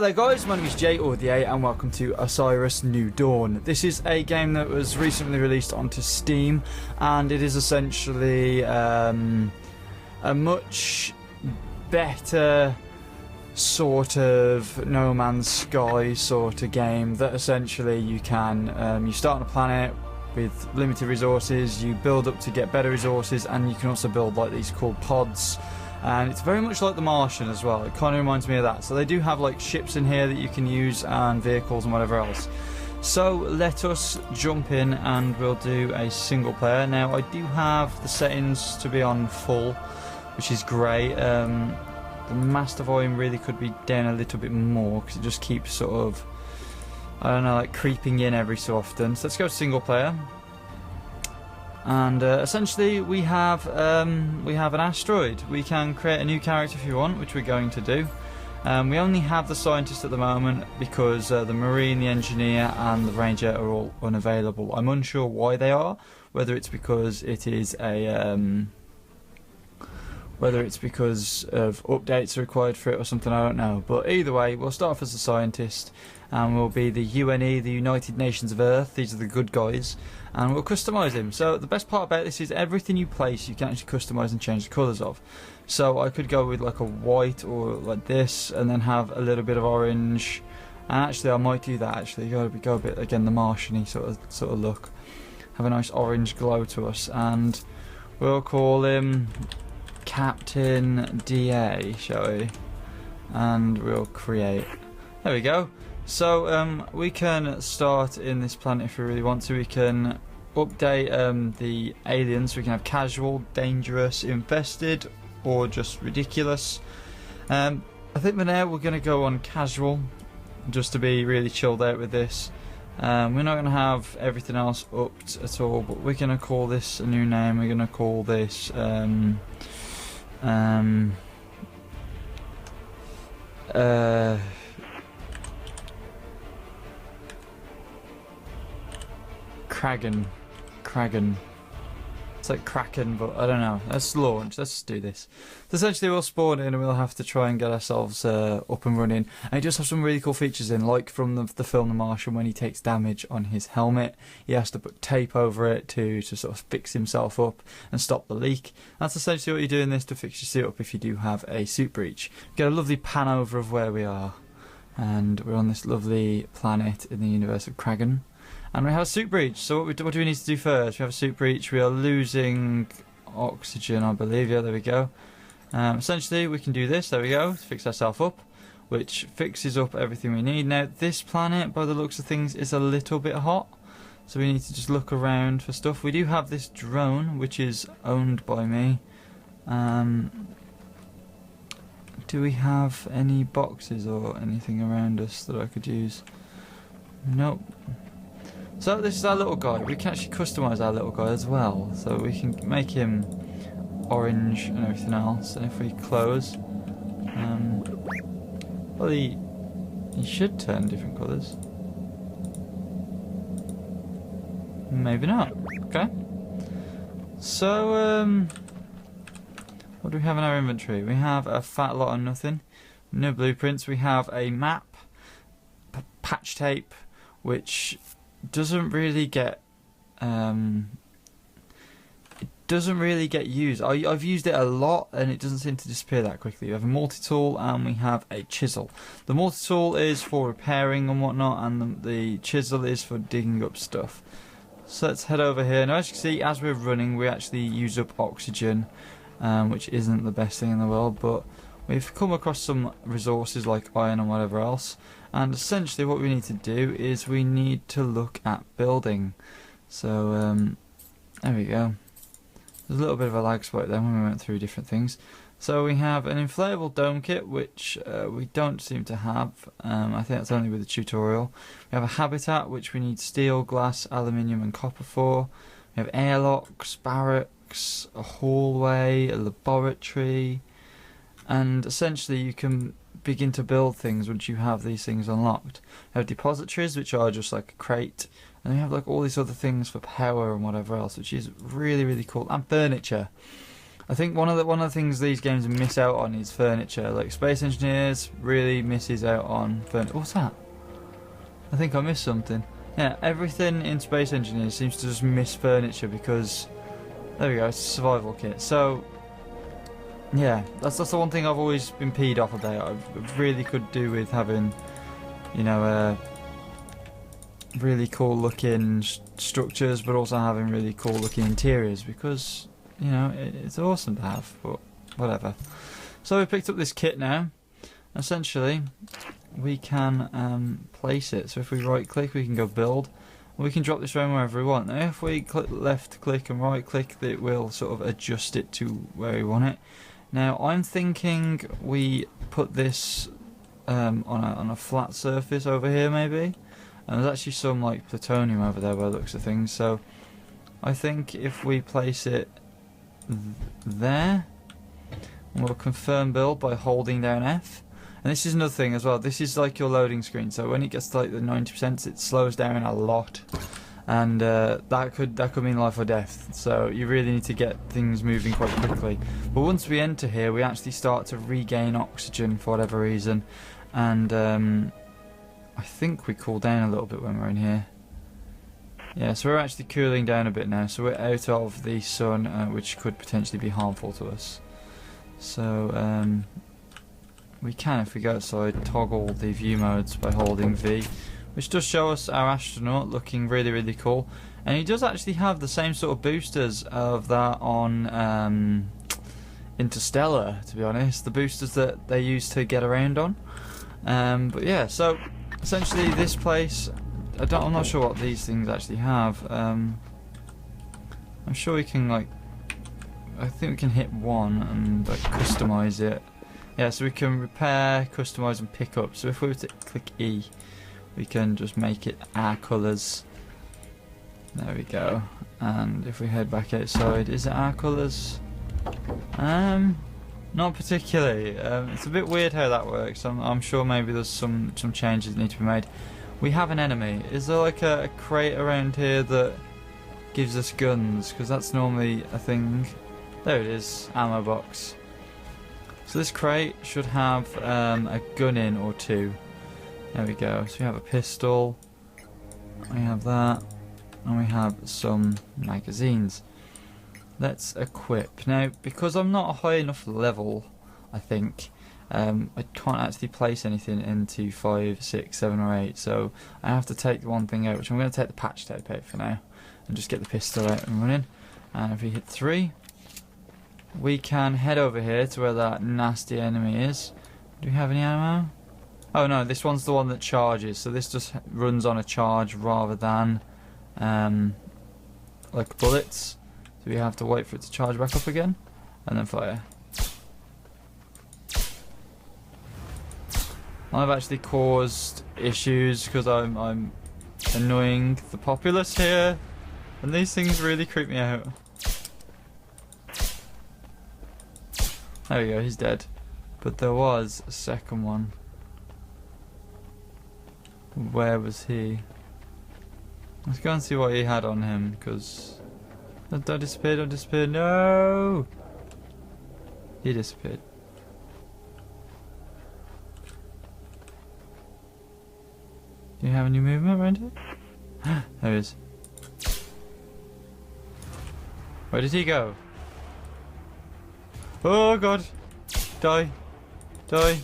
Hello there guys, my name is Jay or the A and welcome to Osiris New Dawn. This is a game that was recently released onto Steam and it is essentially a much better sort of No Man's Sky sort of game that essentially you can, you start on a planet with limited resources, you build up to get better resources, and you can also build like these cool pods. And it's very much like The Martian as well. It kind of reminds me of that. So they do have like ships in here that you can use and vehicles and whatever else. So let us jump in and we'll do a single player. Now I do have the settings to be on full, which is great. The master volume really could be down a little bit more because it just keeps sort of, I don't know, like creeping in every so often. So let's go single player. And essentially we have an asteroid. We can create a new character if you want, which we're going to do. We only have the scientist at the moment because the marine, the engineer and the ranger are all unavailable. I'm unsure why they are, whether it's because it is a whether it's because of updates required for it or something, I don't know. But either way, we'll start off as a scientist and we'll be the UNE, the United Nations of Earth. These are the good guys, and we'll customise him. So the best part about this is everything you place you can actually customise and change the colours of. So I could go with like a white or like this and then have a little bit of orange, and actually I might do that actually, go a bit again the Martian-y sort of look, have a nice orange glow to us, and we'll call him Captain DA, shall we? And we'll create. There we go. So we can start in this planet if we really want to. We can update the aliens. We can have casual, dangerous, infested, or just ridiculous. I think for now we're going to go on casual, just to be really chilled out with this. We're not going to have everything else upped at all, but we're going to call this a new name. We're going to call this Kraken. It's like Kraken, but I don't know. Let's launch. Let's do this. So essentially we'll spawn in and we'll have to try and get ourselves up and running. And it does have some really cool features in, like from the film The Martian, when he takes damage on his helmet, he has to put tape over it to sort of fix himself up and stop the leak. That's essentially what you do in this to fix your suit up if you do have a suit breach. Get a lovely pan over of where we are. And we're on this lovely planet in the universe of Kraken. And we have a suit breach. So what do we need to do first? We have a suit breach. We are losing oxygen, I believe. Yeah, there we go. Essentially, we can do this. There we go. To fix ourselves up, which fixes up everything we need. Now, this planet, by the looks of things, is a little bit hot. So we need to just look around for stuff. We do have this drone, which is owned by me. Do we have any boxes or anything around us that I could use? Nope. So this is our little guy. We can actually customise our little guy as well. So we can make him orange and everything else. And if we close, well, he should turn different colours. Maybe not. Okay. So what do we have in our inventory? We have a fat lot of nothing. No blueprints. We have a map, patch tape, which doesn't really get used. I've used it a lot and it doesn't seem to disappear that quickly. We have a multi-tool and we have a chisel. The multi-tool is for repairing and whatnot, and the chisel is for digging up stuff. So let's head over here. Now as you can see, as we're running we actually use up oxygen, which isn't the best thing in the world, but we've come across some resources like iron and whatever else. And essentially what we need to do is we need to look at building. So there we go. There's a little bit of a lag spot there when we went through different things. So we have an inflatable dome kit, which we don't seem to have. I think that's only with the tutorial. We have a habitat, which we need steel, glass, aluminium and copper for. We have airlocks, barracks, a hallway, a laboratory, and essentially you can begin to build things once you have these things unlocked. We have depositories, which are just like a crate, and we have like all these other things for power and whatever else, which is really, really cool. And furniture. I think one of the things these games miss out on is furniture. Like Space Engineers really misses out on furniture. What's that? I think I missed something. Yeah, everything in Space Engineers seems to just miss furniture because there we go, it's a survival kit. So yeah, that's the one thing I've always been peed off about. I really could do with having, you know, really cool looking structures, but also having really cool looking interiors because, you know, it's awesome to have, but whatever. So we picked up this kit now. Essentially, we can place it. So if we right click, we can go build. We can drop this around wherever we want. Now if we left click and right click, it will sort of adjust it to where we want it. Now I'm thinking we put this on a flat surface over here maybe. And there's actually some like plutonium over there by the looks of things. So I think if we place it there, we'll confirm build by holding down F. And this is another thing as well. This is like your loading screen. So when it gets to like the 90%, it slows down a lot, and that could mean life or death. So you really need to get things moving quite quickly. But once we enter here, we actually start to regain oxygen for whatever reason, and I think we cool down a little bit when we're in here. Yeah, so we're actually cooling down a bit now. So we're out of the sun, which could potentially be harmful to us. So we can, if we go outside, toggle the view modes by holding V, which does show us our astronaut looking really, really cool. And he does actually have the same sort of boosters of that on Interstellar, to be honest. The boosters that they use to get around on. But yeah, so essentially this place, I'm not sure what these things actually have. I'm sure we can like, I think we can hit one and like customize it. Yeah, so we can repair, customize and pick up. So if we were to click E, we can just make it our colours. There we go. And if we head back outside, is it our colours? Not particularly. It's a bit weird how that works. I'm sure maybe there's some changes that need to be made. We have an enemy. Is there like a crate around here that gives us guns? Because that's normally a thing. There it is, ammo box. So this crate should have a gun in or two. There we go. So we have a pistol, we have that, and we have some magazines. Let's equip. Now, because I'm not a high enough level, I think, I can't actually place anything into 5, 6, 7 or 8, so I have to take one thing out, which I'm going to take the patch tape out for now, and just get the pistol out and running. And if we hit 3, we can head over here to where that nasty enemy is. Do we have any ammo? Oh no, this one's the one that charges, so this just runs on a charge rather than like bullets. So we have to wait for it to charge back up again and then fire. I've actually caused issues because I'm annoying the populace here, and these things really creep me out. There we go, he's dead. But there was a second one. Where was he? Let's go and see what he had on him, because... Don't disappear, don't disappear, no! He disappeared. Do you have any movement around here? There he is. Where did he go? Oh god! Die! Die!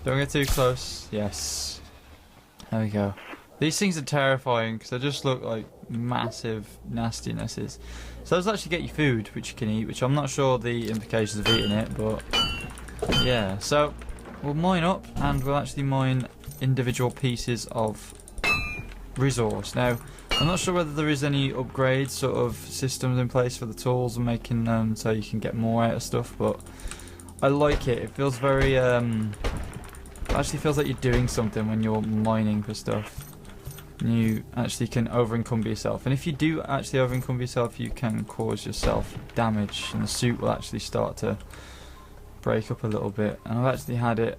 Don't get too close. Yes. There we go. These things are terrifying because they just look like massive nastinesses. So those actually get you food which you can eat, which I'm not sure the implications of eating it, but yeah. So we'll mine up and we'll actually mine individual pieces of resource. Now, I'm not sure whether there is any upgrade sort of systems in place for the tools and making them so you can get more out of stuff, but I like it. It feels very, it actually feels like you're doing something when you're mining for stuff. You actually can over-encumber yourself, and if you do actually over-encumber yourself, you can cause yourself damage, and the suit will actually start to break up a little bit. And I've actually had it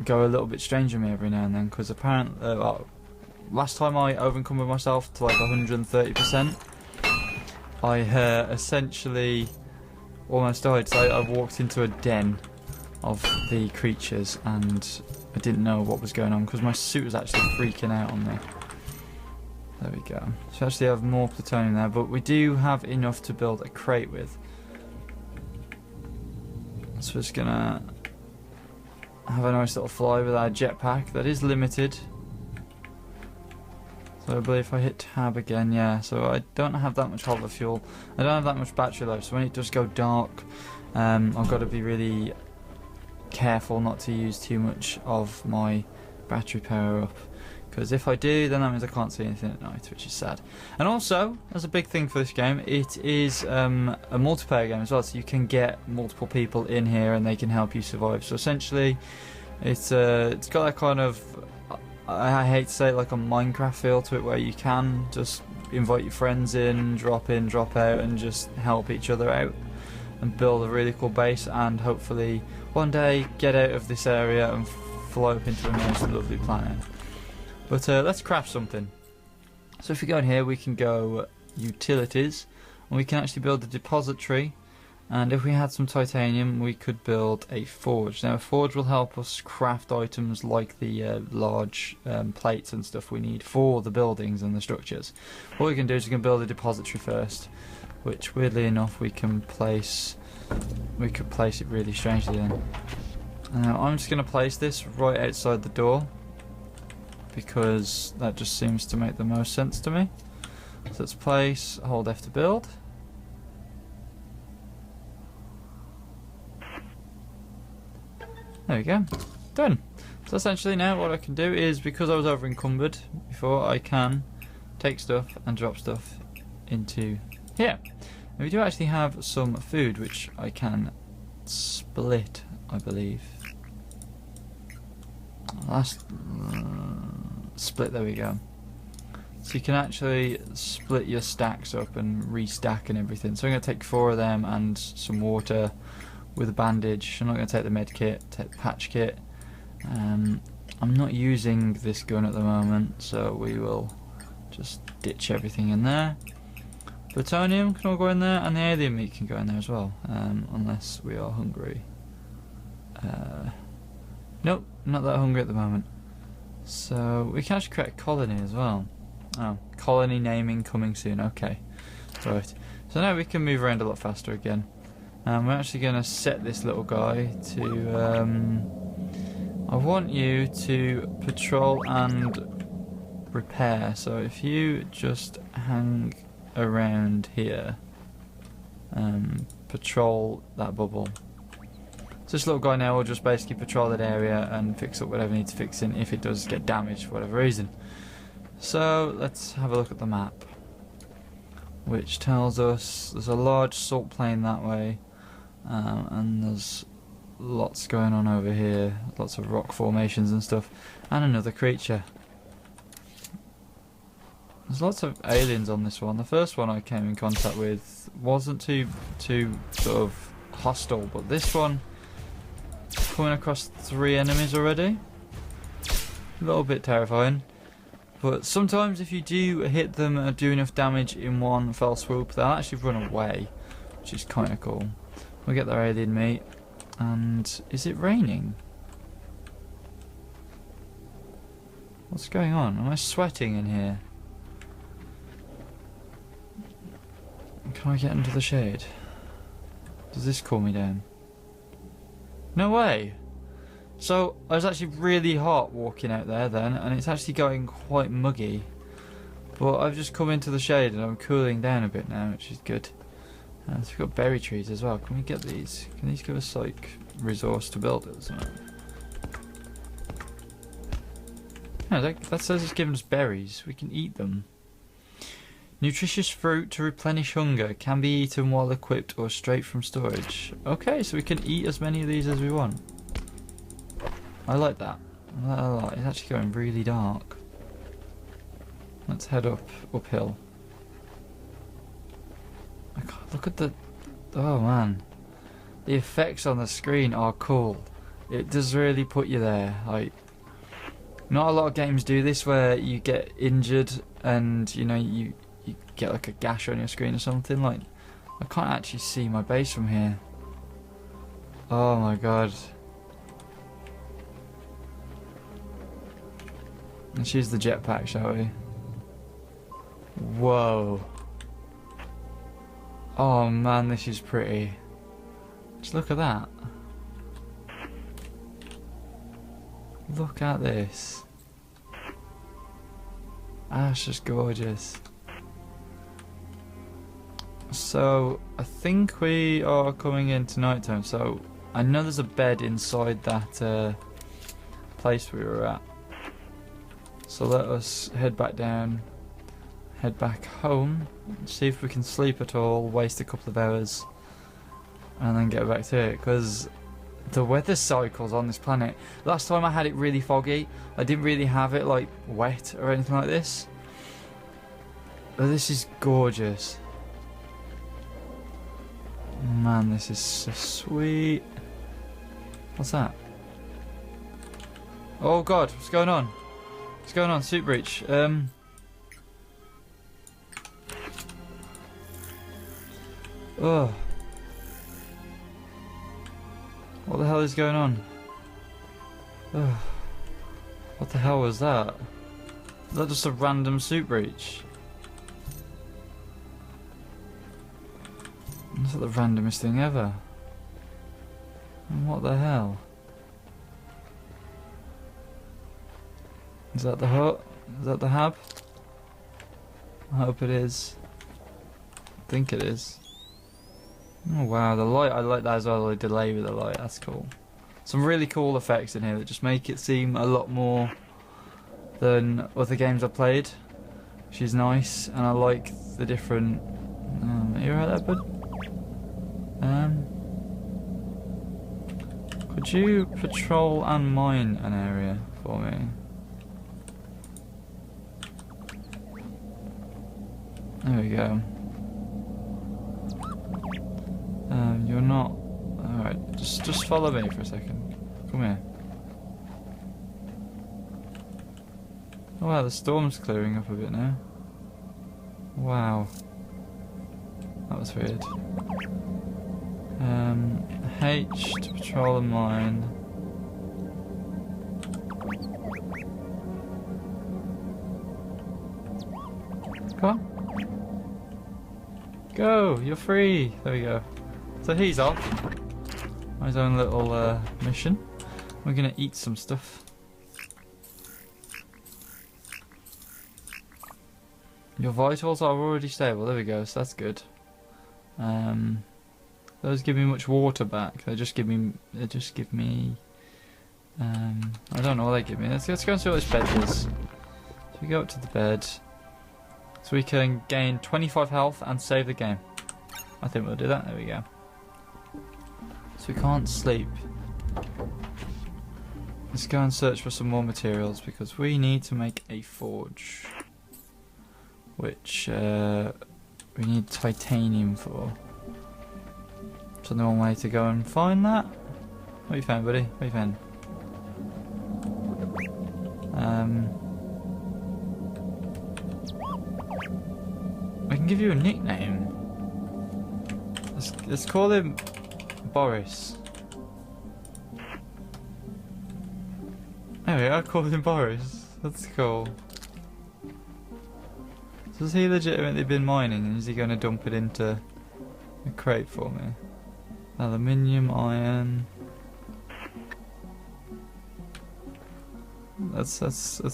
go a little bit strange on me every now and then, because apparently, last time I over-encumbered myself to like 130%, I essentially almost died. So I walked into a den of the creatures and I didn't know what was going on because my suit was actually freaking out on me. There we go. So actually I have more plutonium there, but we do have enough to build a crate with. So we're just gonna have a nice little fly with our jetpack. That is limited. So I believe if I hit tab again, yeah, so I don't have that much hover fuel. I don't have that much battery life, so when it does go dark, I've got to be really careful not to use too much of my battery power up. Because if I do, then that means I can't see anything at night, which is sad. And also, as a big thing for this game, it is a multiplayer game as well, so you can get multiple people in here and they can help you survive. So essentially, it's got that kind of, I hate to say it, like a Minecraft feel to it, where you can just invite your friends in, drop out, and just help each other out and build a really cool base, and hopefully one day get out of this area and fly up into a nice lovely planet. But let's craft something. So if we go in here, we can go utilities, and we can actually build a depository. And if we had some titanium, we could build a forge. Now a forge will help us craft items like the large plates and stuff we need for the buildings and the structures. What we can do is we can build a depository first, which weirdly enough we could place it really strangely in. I'm just going to place this right outside the door, because that just seems to make the most sense to me. So let's place, hold F to build. There we go, done. So essentially now what I can do is, because I was over encumbered before, I can take stuff and drop stuff into here. And we do actually have some food which I can split, I believe. Last split, there we go. So you can actually split your stacks up and restack and everything. So I'm going to take 4 of them and some water with a bandage. I'm not going to take the med kit, take the patch kit. I'm not using this gun at the moment, so we will just ditch everything in there. Plutonium can all go in there, and the alien meat can go in there as well, unless we are hungry. Nope, not that hungry at the moment. So we can actually create a colony as well. Oh, colony naming coming soon. Okay, right. So now we can move around a lot faster again. We're actually going to set this little guy to. I want you to patrol and repair. So if you just hang around here, patrol that bubble. So this little guy now will just basically patrol that area and fix up whatever needs fixing if it does get damaged for whatever reason. So let's have a look at the map, which tells us there's a large salt plain that way, and there's lots going on over here, lots of rock formations and stuff, and another creature. There's lots of aliens on this one. The first one I came in contact with wasn't too sort of hostile, but this one, coming across 3 enemies already, a little bit terrifying. But sometimes if you do hit them and do enough damage in one fell swoop, they'll actually run away, which is kind of cool. We'll get their alien meat. And is it raining? What's going on? Am I sweating in here? Can I get into the shade? Does this cool me down? No way! So I was actually really hot walking out there then, and it's actually going quite muggy. But I've just come into the shade and I'm cooling down a bit now, which is good. So we've got berry trees as well. Can we get these? Can these give us like resource to build it or something? No, that says it's giving us berries. We can eat them. Nutritious fruit to replenish hunger. Can be eaten while equipped or straight from storage. Okay, so we can eat as many of these as we want. I like that. I like that a lot. It's actually going really dark. Let's head uphill. Look at the... Oh man. The effects on the screen are cool. It does really put you there. Like, not a lot of games do this, where you get injured and, you know, you get like a gash on your screen or something. Like, I can't actually see my base from here. Oh my god. Let's use the jetpack, shall we? Whoa. Oh man, this is pretty. Just look at that. Look at this. That's just gorgeous. So, I think we are coming into nighttime, so I know there's a bed inside that place we were at. So let us head back down, head back home, see if we can sleep at all, waste a couple of hours, and then get back to it, because the weather cycles on this planet. Last time I had it really foggy. I didn't really have it like wet or anything like this. But this is gorgeous. Man, this is so sweet. What's that? Oh god, what's going on? What's going on? Suit breach. Oh. What the hell is going on? Ugh. What the hell was that? Is that just a random suit breach? That's like the randomest thing ever. And what the hell? Is that the hut? Is that the hab? I hope it is. I think it is. Oh wow, the light, I like that as well, the delay with the light, that's cool. Some really cool effects in here that just make it seem a lot more than other games I've played, which is nice, and I like the different... are you right there, bud? Could you patrol and mine an area for me? There we go. You're not... Alright, just follow me for a second. Come here. Oh wow, the storm's clearing up a bit now. Wow. That was weird. H to patrol and mine. Come on. Go! You're free! There we go. So he's off. On his own little mission. We're gonna eat some stuff. Your vitals are already stable. There we go. So that's good. Those give me much water back. They just give me. I don't know what they give me. Let's go and see what this bed is. So we go up to the bed. So we can gain 25 health and save the game. I think we'll do that. There we go. So we can't sleep. Let's go and search for some more materials because we need to make a forge. Which we need titanium for. So the one way to go and find that. What you found, buddy? What you found? I can give you a nickname. Let's call him Boris. There we go, call him Boris. That's cool. So has he legitimately been mining and is he going to dump it into a crate for me? Aluminium, iron. Let's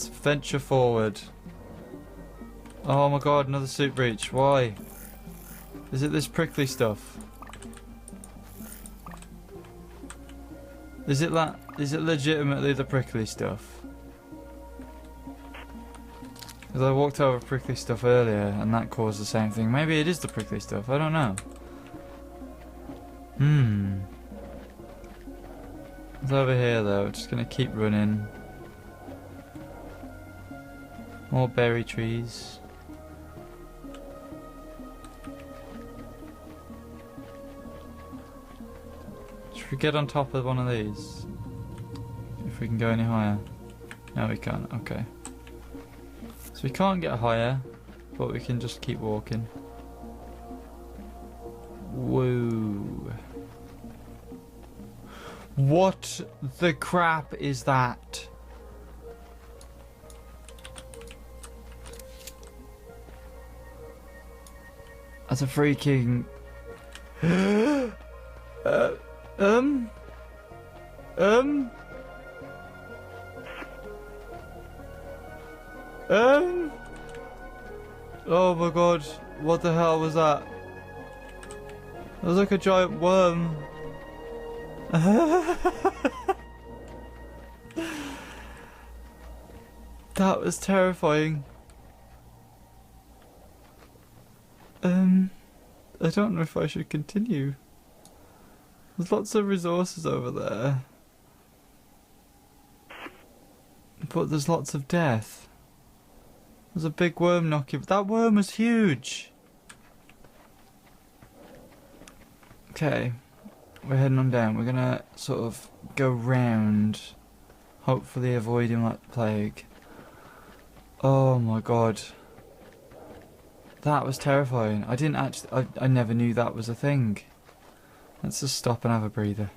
venture forward. Oh my god, another suit breach. Why? Is it this prickly stuff? Is it legitimately the prickly stuff? Because I walked over prickly stuff earlier and that caused the same thing. Maybe it is the prickly stuff, I don't know. It's over here though, just gonna keep running. More berry trees. Should we get on top of one of these? If we can go any higher. No, we can't, okay. So we can't get higher. but we can just keep walking. Whoa. What the crap is that? That's a freaking... Oh my god, what the hell was that? It was like a giant worm. That was terrifying. I don't know if I should continue. There's lots of resources over there. But there's lots of death. There's a big worm knocking. That worm was huge. Okay. We're heading on down. We're gonna sort of go round. Hopefully avoiding that plague. Oh my god. That was terrifying. I didn't actually... I never knew that was a thing. Let's just stop and have a breather.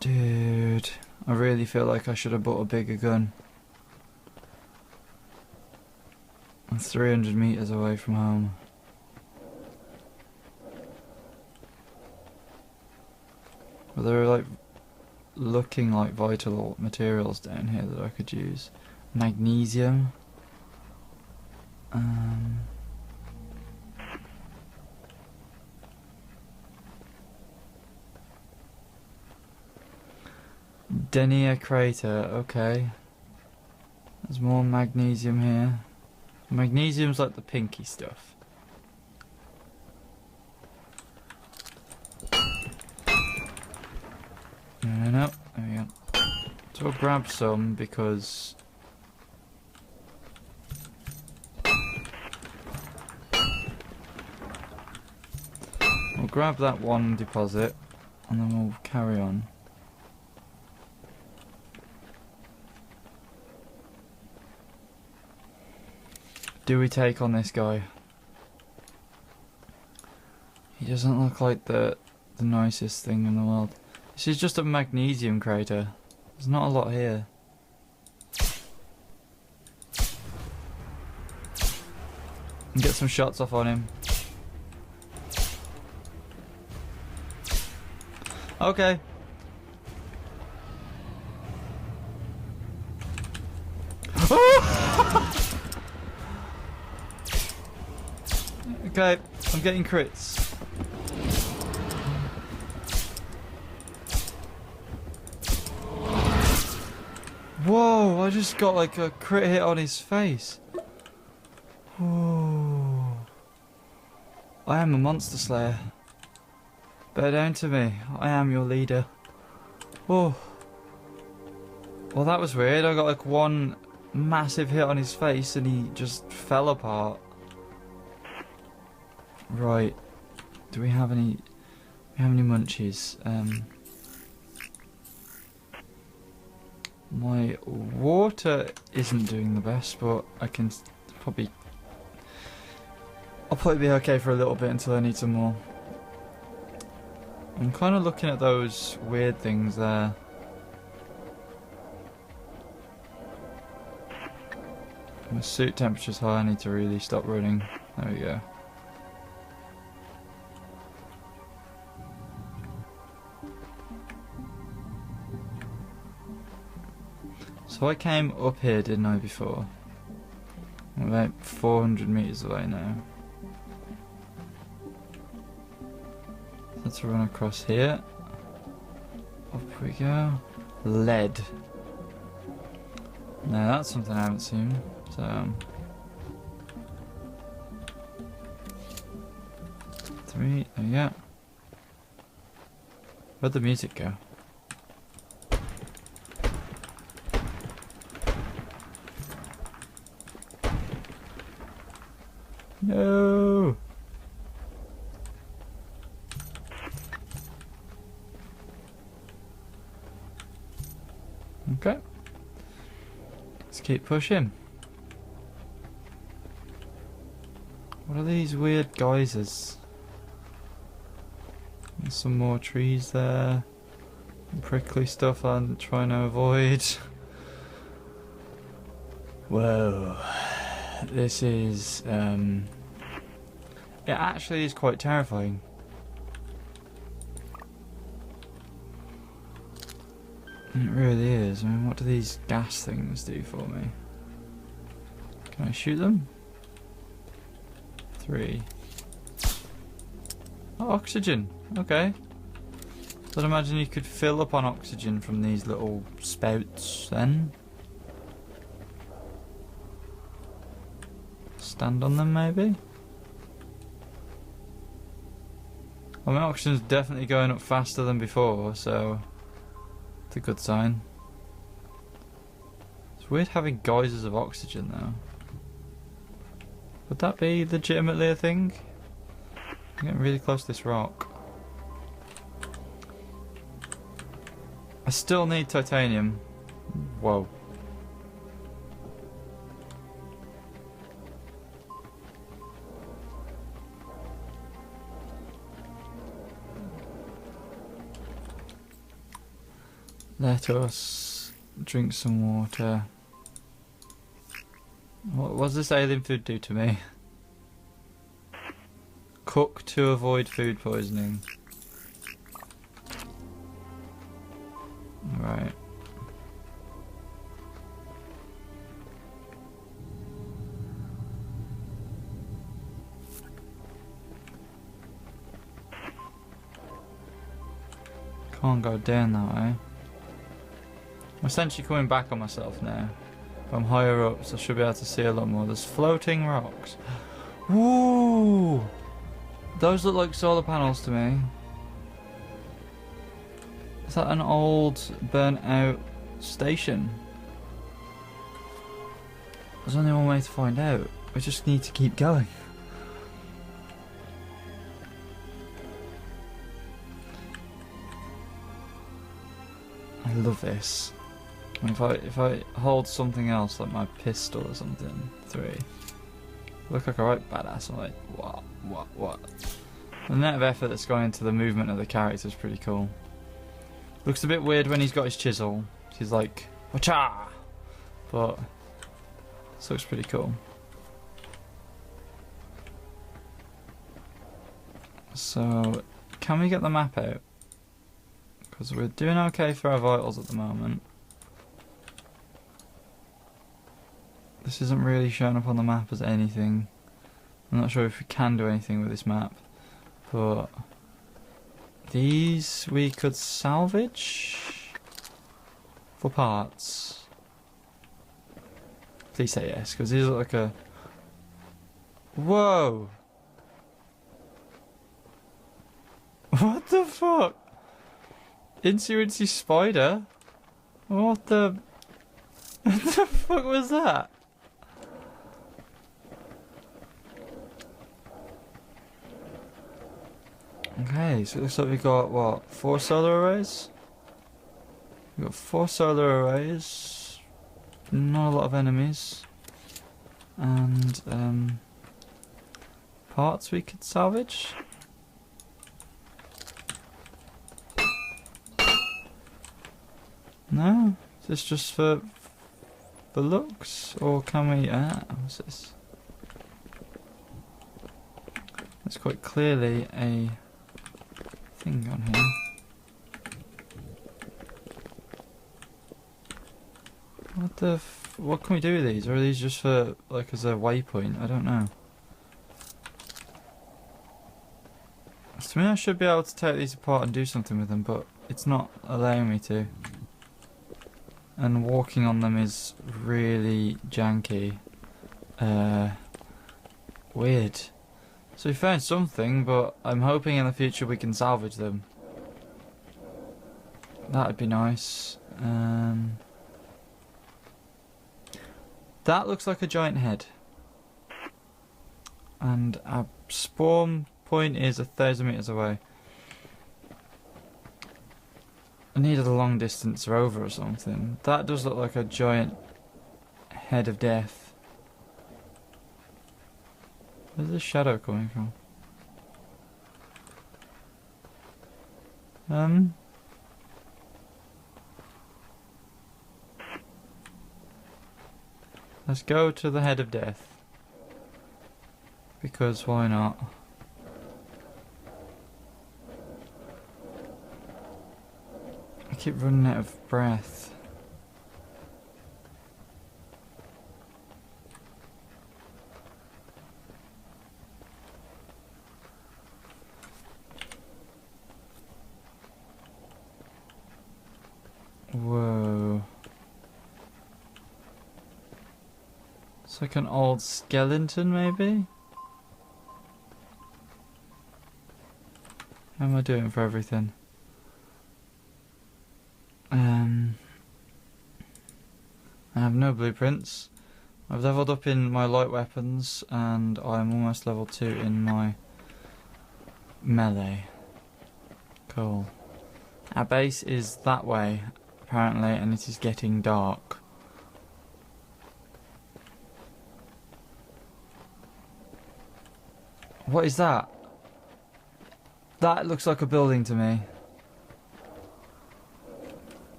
Dude, I really feel like I should have bought a bigger gun. I'm 300 meters away from home. But there are like looking like vital materials down here that I could use. Magnesium. Denier crater, okay. There's more magnesium here. Magnesium's like the pinky stuff. No, there we go. So we'll grab some because... We'll grab that one deposit and then we'll carry on. Do we take on this guy? He doesn't look like the nicest thing in the world. This is just a magnesium crater. There's not a lot here. And get some shots off on him. Okay. Okay, I'm getting crits. Whoa, I just got like a crit hit on his face. Whoa. I am a monster slayer. Bear down to me. I am your leader. Whoa. Well, that was weird. I got like one massive hit on his face and he just fell apart. Right. Do we have any munchies? My water isn't doing the best, but I can probably... I'll probably be okay for a little bit until I need some more. I'm kind of looking at those weird things there. My suit temperature's high, I need to really stop running. There we go. So I came up here, didn't I, before? I'm about 400 meters away now. Let's run across here. Up we go. Lead. Now that's something I haven't seen. So 3, there we go. Where'd the music go? No. Okay. Let's keep pushing. What are these weird geysers? There's some more trees there. Prickly stuff I'm trying to avoid. Whoa. This is, it actually is quite terrifying. It really is. I mean, what do these gas things do for me? Can I shoot them? 3. Oh, oxygen. Okay. So I'd imagine you could fill up on oxygen from these little spouts then. Stand on them maybe? Well, my oxygen's definitely going up faster than before, so it's a good sign. It's weird having geysers of oxygen though. Would that be legitimately a thing? I'm getting really close to this rock. I still need titanium. Whoa. Let us drink some water. What does this alien food do to me? Cook to avoid food poisoning. Right. Can't go down that way. I'm essentially coming back on myself now. I'm higher up, so I should be able to see a lot more. There's floating rocks. Woo! Those look like solar panels to me. Is that an old, burnt out station? There's only one way to find out. We just need to keep going. I love this. And if I hold something else like my pistol or something, 3. Look like a right badass. I'm like, what? The net of effort that's gone into the movement of the character is pretty cool. Looks a bit weird when he's got his chisel. He's like, wacha! But this looks pretty cool. So, can we get the map out? Because we're doing okay for our vitals at the moment. This isn't really showing up on the map as anything. I'm not sure if we can do anything with this map. But these we could salvage for parts. Please say yes, because these look like a... Whoa! What the fuck? Incy spider? What the... What the fuck was that? Okay, so it looks like we got, what, 4 solar arrays? We got 4 solar arrays, not a lot of enemies, and parts we could salvage. No? Is this just for looks? Or can we... what's this? There's quite clearly a thing on here. What can we do with these? Or are these just for, like, as a waypoint? I don't know. To me, I should be able to take these apart and do something with them, but it's not allowing me to. And walking on them is really janky. Weird. So we found something, but I'm hoping in the future we can salvage them. That'd be nice. That looks like a giant head. And our spawn point is 1,000 meters away. I needed a long distance rover or something. That does look like a giant head of death. Where's the shadow coming from? Let's go to the head of death. Because why not? I keep running out of breath. Whoa. It's like an old skeleton, maybe? How am I doing for everything? I have no blueprints. I've leveled up in my light weapons and I'm almost level 2 in my melee. Cool. Our base is that way, apparently, and it is getting dark. What is that? That looks like a building to me.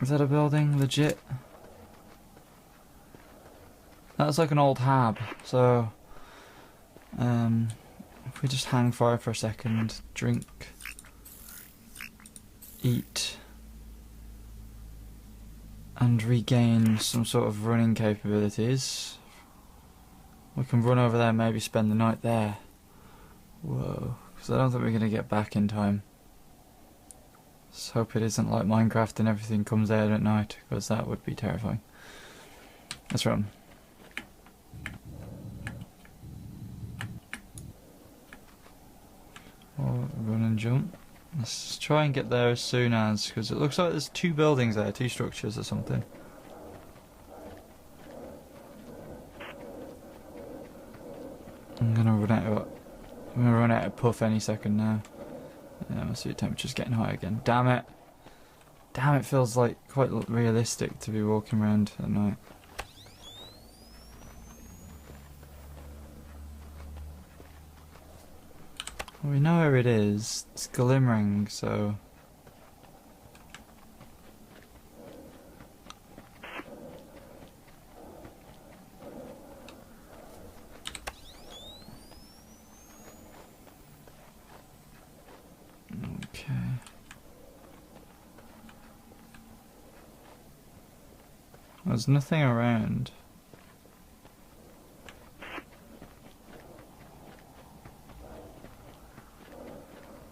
Is that a building? Legit? That's like an old hab, so if we just hang fire for a second, drink, eat, and regain some sort of running capabilities, we can run over there and maybe spend the night there. Whoa, because I don't think we're going to get back in time. Let's hope it isn't like Minecraft and everything comes out at night, because that would be terrifying. Let's run. Oh, run and jump. Let's try and get there as soon as, because it looks like there's 2 buildings there, 2 structures or something. I'm gonna run out of puff any second now. Yeah, my suit temperature's getting high again. Damn it! Damn, it feels like quite realistic to be walking around at night. Well, we know where it is. It's glimmering, so... Okay. There's nothing around.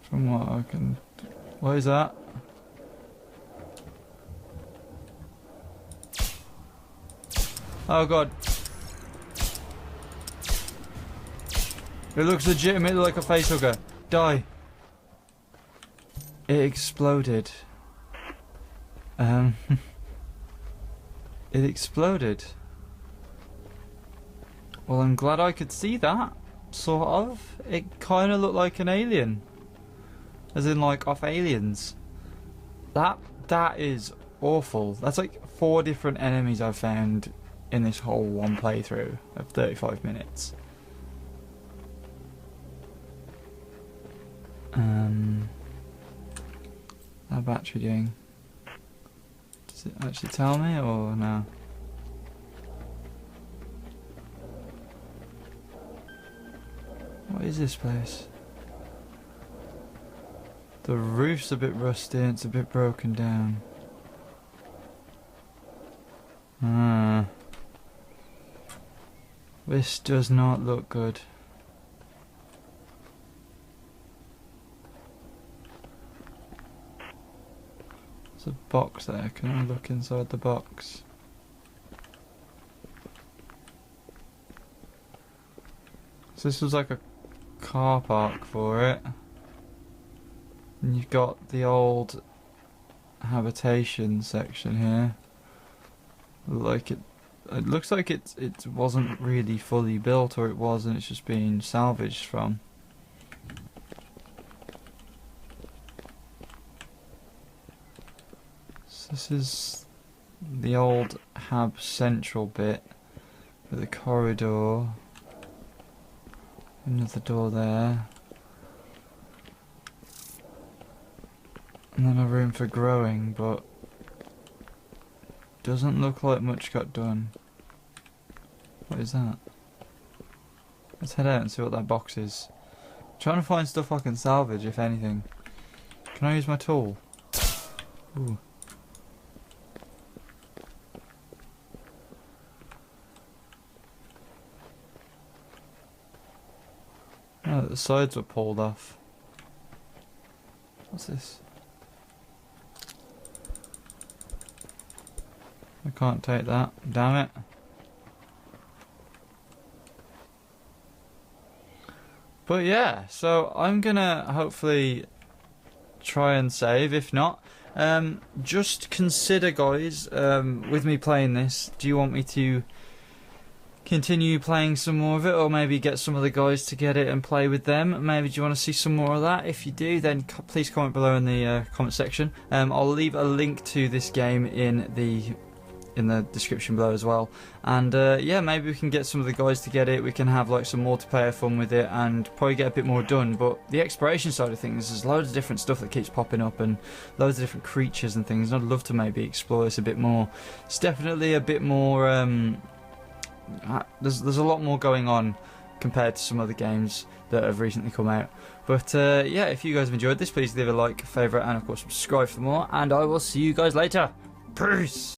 From what I can... What is that? Oh god. It looks legitimately like a facehugger. Die. It exploded. It exploded. Well, I'm glad I could see that. Sort of. It kind of looked like an alien. As in, like, off Aliens. That is awful. That's like 4 different enemies I've found in this whole one playthrough of 35 minutes. How's battery doing? Does it actually tell me or no? What is this place? The roof's a bit rusty and it's a bit broken down. This does not look good. There's a box there. Can I look inside the box? So this was like a car park for it. And you've got the old habitation section here. Like it looks like it wasn't really fully built, or it was and it's just being salvaged from. So this is the old hab central bit with a corridor. Another door there. And then a room for growing, but doesn't look like much got done. What is that? Let's head out and see what that box is. I'm trying to find stuff I can salvage, if anything. Can I use my tool? Ooh. Oh, the sides were pulled off. What's this? I can't take that. Damn it. But yeah, so I'm gonna hopefully try and save. If not, just consider, guys, with me playing this, do you want me to continue playing some more of it, or maybe get some of the guys to get it and play with them? Maybe do you want to see some more of that? If you do, then please comment below in the comment section. I'll leave a link to this game in the description below as well, and yeah, maybe we can get some of the guys to get it. We can have like some multiplayer fun with it and probably get a bit more done. But the exploration side of things, there's loads of different stuff that keeps popping up and loads of different creatures and things. I'd love to maybe explore this a bit more. It's definitely a bit more there's a lot more going on compared to some other games that have recently come out. But yeah, if you guys have enjoyed this, please leave a like, favourite, and of course subscribe for more, and I will see you guys later. Peace!